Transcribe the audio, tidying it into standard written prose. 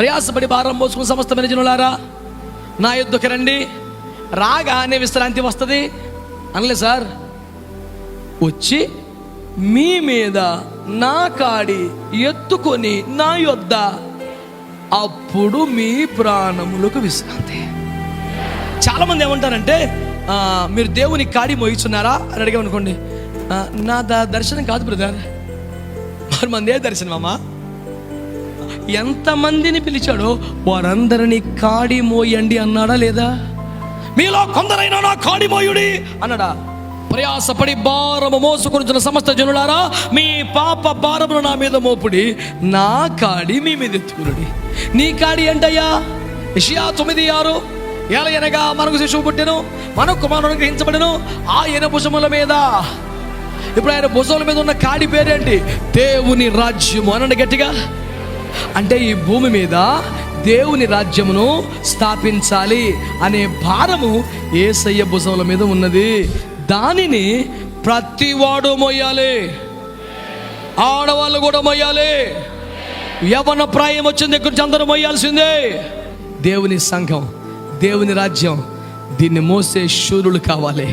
ప్రయాసపడి భారం మోసుకుని సమస్తమైన జనులారా నా యొద్దకు రండి, రాగానే విశ్రాంతి వస్తుంది అనలే సార్. వచ్చి మీ మీద నా కాడి ఎత్తుకొని నా యొద్ద, అప్పుడు మీ ప్రాణములకు విశ్రాంతి. చాలామంది ఏమంటారంటే, మీరు దేవుని కాడి మోయిస్తున్నారా అని అడిగామనుకోండి, నా దర్శనం కాదు బ్రదర్. మరి మందే దర్శనం అమ్మా. ఎంతమందిని పిలిచాడో వారందరినీ కాడి మోయండి అన్నాడా లేదా? మీలో కొందరైనా నా కాడి మోయుడి అన్నాడా? ప్రయాసపడి భారము మోసుకొనుచున్న సమస్త జనులారా, మీ పాప భారమును నా మీద మోపుడి, నా కాడి మీ మీద ఎత్తుకునుడి. నీ కాడి ఏంటయ్యా? యెషయా 9:6, ఏలయనగా మనకు శిశువు పుట్టెను, మన కుమారుడు గ్రహించబడెను, ఆయన భుజముల మీద. ఇప్పుడు ఆయన భుజముల మీద ఉన్న కాడి పేరేంటి? దేవుని రాజ్యము అనండి గట్టిగా. అంటే ఈ భూమి మీద దేవుని రాజ్యమును స్థాపించాలి అనే భారము యేసయ్య భుజముల మీద ఉన్నది. దానిని ప్రతివాడు మోయాలి, ఆడవాళ్ళు కూడా మోయాలి, యవ్వన ప్రాయం వచ్చిన దగ్గర నుంచి అందరూ మోయాల్సిందే. దేవుని సంఘం, దేవుని రాజ్యం, దీన్ని మోసే శూరులు కావాలి.